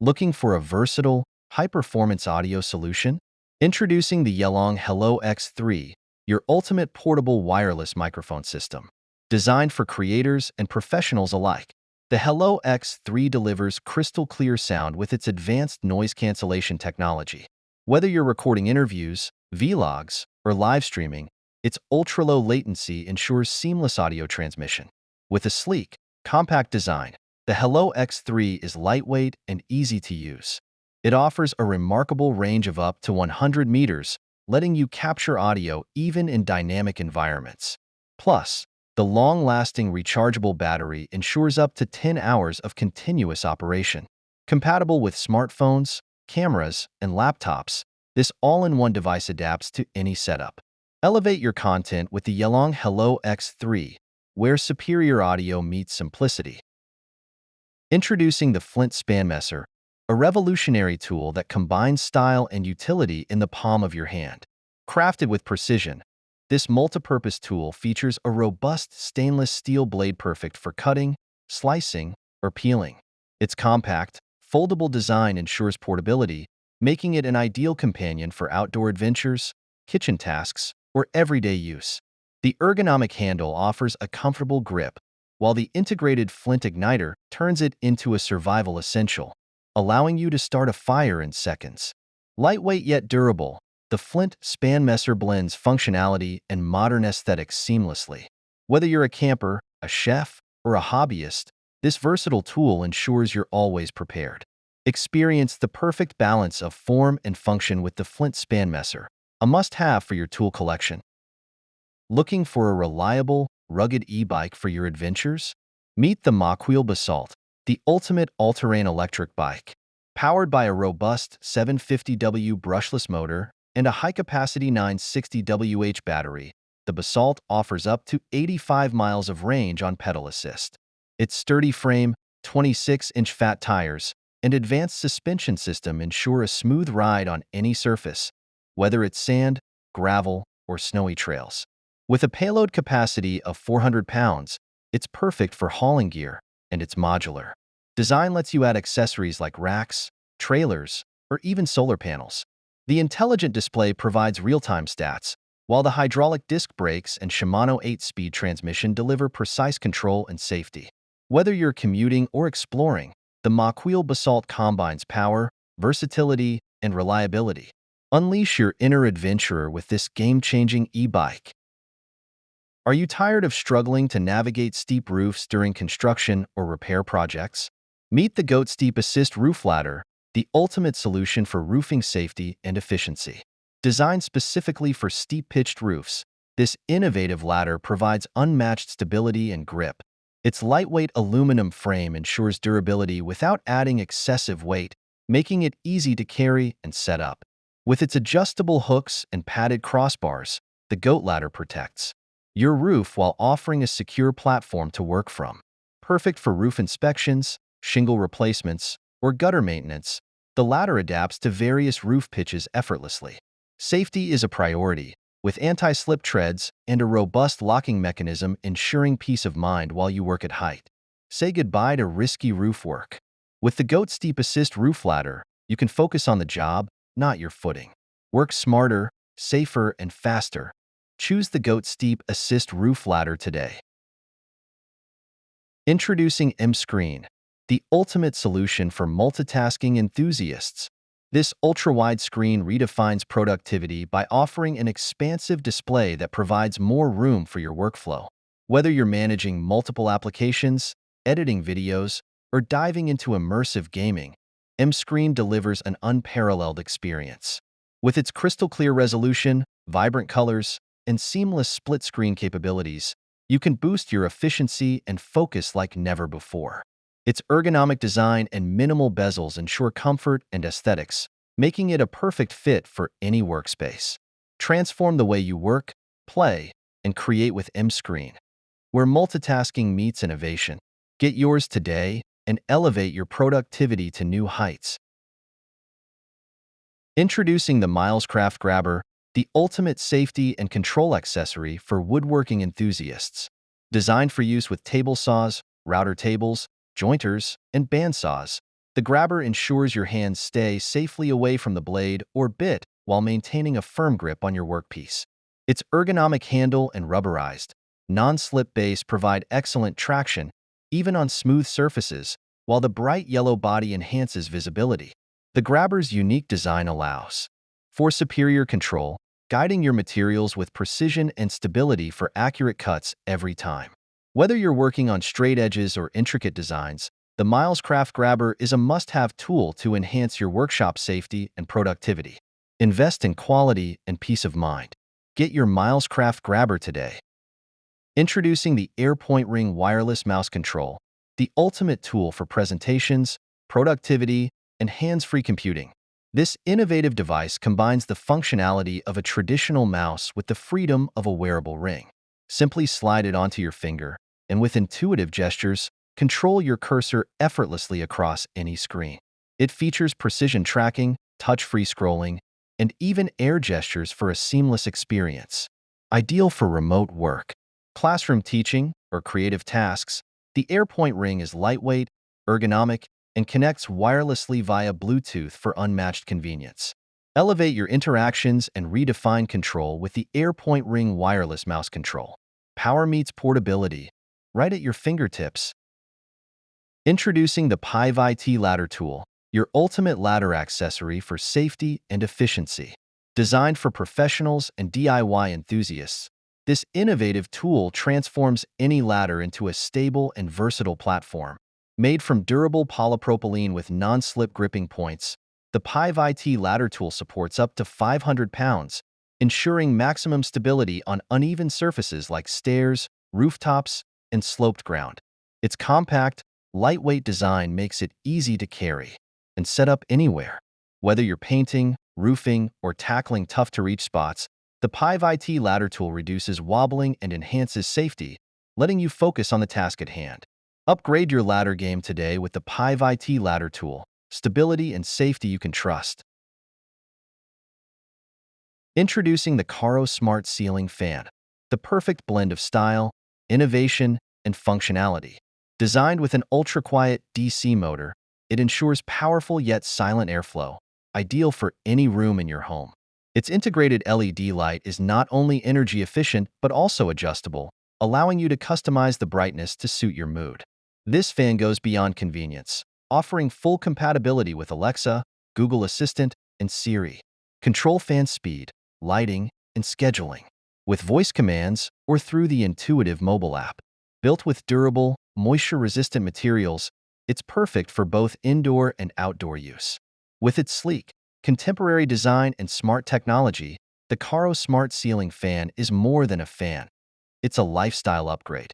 Looking for a versatile, high-performance audio solution? Introducing the Yelang Hello X3, your ultimate portable wireless microphone system. Designed for creators and professionals alike, the Hello X3 delivers crystal-clear sound with its advanced noise cancellation technology. Whether you're recording interviews, vlogs, or live streaming, its ultra-low latency ensures seamless audio transmission. With a sleek, compact design, the Hello X3 is lightweight and easy to use. It offers a remarkable range of up to 100 meters, letting you capture audio even in dynamic environments. Plus, the long-lasting rechargeable battery ensures up to 10 hours of continuous operation. Compatible with smartphones, cameras, and laptops, this all-in-one device adapts to any setup. Elevate your content with the Yelang Hello X3, where superior audio meets simplicity. Introducing the Flint Spanmesser, a revolutionary tool that combines style and utility in the palm of your hand. Crafted with precision, this multipurpose tool features a robust stainless steel blade perfect for cutting, slicing, or peeling. Its compact, foldable design ensures portability, making it an ideal companion for outdoor adventures, kitchen tasks, or everyday use. The ergonomic handle offers a comfortable grip, while the integrated flint igniter turns it into a survival essential, allowing you to start a fire in seconds. Lightweight yet durable, the Flint Spanmesser blends functionality and modern aesthetics seamlessly. Whether you're a camper, a chef, or a hobbyist, this versatile tool ensures you're always prepared. Experience the perfect balance of form and function with the Flint Spanmesser, a must-have for your tool collection. Looking for a reliable, rugged e-bike for your adventures? Meet the Mokwheel Basalt, the ultimate all-terrain electric bike. Powered by a robust 750W brushless motor and a high-capacity 960Wh battery, the Basalt offers up to 85 miles of range on pedal assist. Its sturdy frame, 26-inch fat tires, and advanced suspension system ensure a smooth ride on any surface, whether it's sand, gravel, or snowy trails. With a payload capacity of 400 pounds, it's perfect for hauling gear, and it's modular. Design lets you add accessories like racks, trailers, or even solar panels. The intelligent display provides real-time stats, while the hydraulic disc brakes and Shimano 8-speed transmission deliver precise control and safety. Whether you're commuting or exploring, the Mokwheel Basalt combines power, versatility, and reliability. Unleash your inner adventurer with this game-changing e-bike. Are you tired of struggling to navigate steep roofs during construction or repair projects? Meet the Goat Steep Assist Roof Ladder, the ultimate solution for roofing safety and efficiency. Designed specifically for steep-pitched roofs, this innovative ladder provides unmatched stability and grip. Its lightweight aluminum frame ensures durability without adding excessive weight, making it easy to carry and set up. With its adjustable hooks and padded crossbars, the Goat Ladder protects your roof while offering a secure platform to work from. Perfect for roof inspections, shingle replacements, or gutter maintenance, the ladder adapts to various roof pitches effortlessly. Safety is a priority, with anti-slip treads and a robust locking mechanism ensuring peace of mind while you work at height. Say goodbye to risky roof work. With the Goat Steep Assist Roof Ladder, you can focus on the job, not your footing. Work smarter, safer, and faster. Choose the Goat Steep Assist Roof Ladder today. Introducing M-Screen, the ultimate solution for multitasking enthusiasts. This ultra-wide screen redefines productivity by offering an expansive display that provides more room for your workflow. Whether you're managing multiple applications, editing videos, or diving into immersive gaming, M-Screen delivers an unparalleled experience. With its crystal-clear resolution, vibrant colors, and seamless split-screen capabilities, you can boost your efficiency and focus like never before. Its ergonomic design and minimal bezels ensure comfort and aesthetics, making it a perfect fit for any workspace. Transform the way you work, play, and create with M-Screen, where multitasking meets innovation. Get yours today and elevate your productivity to new heights. Introducing the Milescraft Grabber, the ultimate safety and control accessory for woodworking enthusiasts. Designed for use with table saws, router tables, jointers, and bandsaws, The grabber ensures your hands stay safely away from the blade or bit while maintaining a firm grip on your workpiece. Its ergonomic handle and rubberized, non-slip base provide excellent traction, even on smooth surfaces, while the bright yellow body enhances visibility. The grabber's unique design allows for superior control, guiding your materials with precision and stability for accurate cuts every time. Whether you're working on straight edges or intricate designs, the Milescraft Grabber is a must-have tool to enhance your workshop safety and productivity. Invest in quality and peace of mind. Get your Milescraft Grabber today. Introducing the AirPoint Ring Wireless Mouse Control, the ultimate tool for presentations, productivity, and hands-free computing. This innovative device combines the functionality of a traditional mouse with the freedom of a wearable ring. Simply slide it onto your finger, and with intuitive gestures, control your cursor effortlessly across any screen. It features precision tracking, touch-free scrolling, and even air gestures for a seamless experience. Ideal for remote work, classroom teaching, or creative tasks, the AirPoint Ring is lightweight, ergonomic, and connects wirelessly via Bluetooth for unmatched convenience. Elevate your interactions and redefine control with the AirPoint Ring Wireless Mouse Control. Power meets portability, right at your fingertips. Introducing the PiVi Ladder Tool, your ultimate ladder accessory for safety and efficiency. Designed for professionals and DIY enthusiasts, this innovative tool transforms any ladder into a stable and versatile platform. Made from durable polypropylene with non-slip gripping points, the PiVi Ladder Tool supports up to 500 pounds, ensuring maximum stability on uneven surfaces like stairs, rooftops, and sloped ground. Its compact, lightweight design makes it easy to carry and set up anywhere. Whether you're painting, roofing, or tackling tough-to-reach spots, the PiVi Ladder Tool reduces wobbling and enhances safety, letting you focus on the task at hand. Upgrade your ladder game today with the PiVi Ladder Tool, stability and safety you can trust. Introducing the Karo Smart Ceiling Fan, the perfect blend of style, innovation, and functionality. Designed with an ultra-quiet DC motor, it ensures powerful yet silent airflow, ideal for any room in your home. Its integrated LED light is not only energy efficient but also adjustable, allowing you to customize the brightness to suit your mood. This fan goes beyond convenience, offering full compatibility with Alexa, Google Assistant, and Siri. Control fan speed, lighting, and scheduling with voice commands or through the intuitive mobile app. Built with durable, moisture-resistant materials, it's perfect for both indoor and outdoor use. With its sleek, contemporary design and smart technology, the Karo Smart Ceiling Fan is more than a fan. It's a lifestyle upgrade.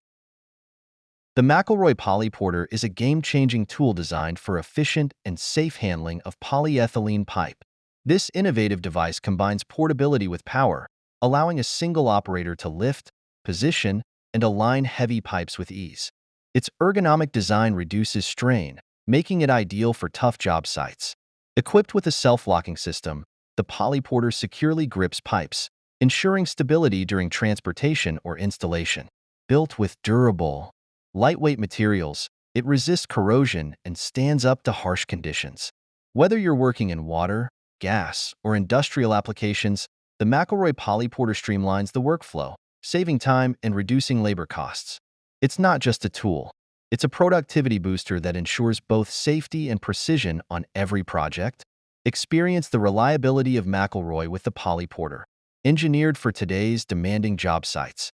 The McElroy Polyporter is a game-changing tool designed for efficient and safe handling of polyethylene pipe. This innovative device combines portability with power, allowing a single operator to lift, position, and align heavy pipes with ease. Its ergonomic design reduces strain, making it ideal for tough job sites. Equipped with a self-locking system, the Polyporter securely grips pipes, ensuring stability during transportation or installation. Built with durable, lightweight materials, it resists corrosion and stands up to harsh conditions. Whether you're working in water, gas, or industrial applications, the McElroy Polyporter streamlines the workflow, saving time and reducing labor costs. It's not just a tool. It's a productivity booster that ensures both safety and precision on every project. Experience the reliability of McElroy with the Polyporter, engineered for today's demanding job sites.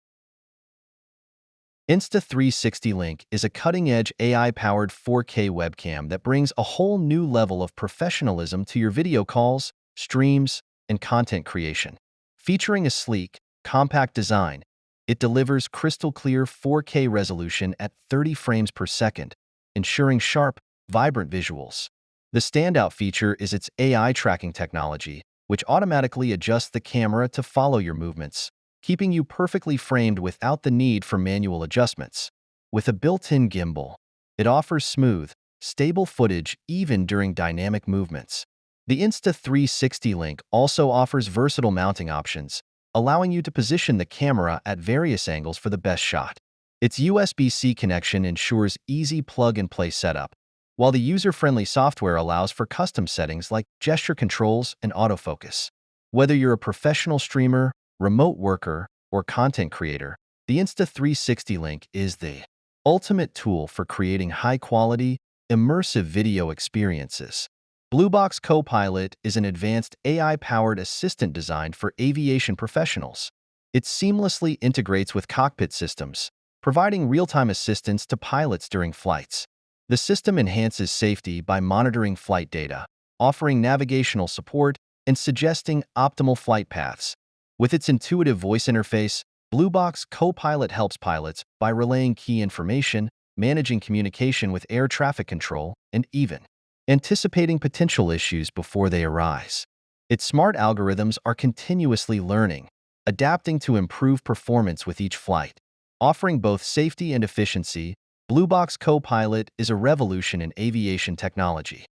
Insta360 Link is a cutting-edge AI-powered 4K webcam that brings a whole new level of professionalism to your video calls, streams, and content creation. Featuring a sleek, compact design, it delivers crystal-clear 4K resolution at 30 frames per second, ensuring sharp, vibrant visuals. The standout feature is its AI tracking technology, which automatically adjusts the camera to follow your movements, keeping you perfectly framed without the need for manual adjustments. With a built-in gimbal, it offers smooth, stable footage even during dynamic movements. The Insta360 Link also offers versatile mounting options, allowing you to position the camera at various angles for the best shot. Its USB-C connection ensures easy plug-and-play setup, while the user-friendly software allows for custom settings like gesture controls and autofocus. Whether you're a professional streamer, remote worker, or content creator, the Insta360 Link is the ultimate tool for creating high-quality, immersive video experiences. Bluebox Copilot is an advanced AI-powered assistant designed for aviation professionals. It seamlessly integrates with cockpit systems, providing real-time assistance to pilots during flights. The system enhances safety by monitoring flight data, offering navigational support, and suggesting optimal flight paths. With its intuitive voice interface, Bluebox Copilot helps pilots by relaying key information, managing communication with air traffic control, and even anticipating potential issues before they arise. Its smart algorithms are continuously learning, adapting to improve performance with each flight. Offering both safety and efficiency, Bluebox Copilot is a revolution in aviation technology.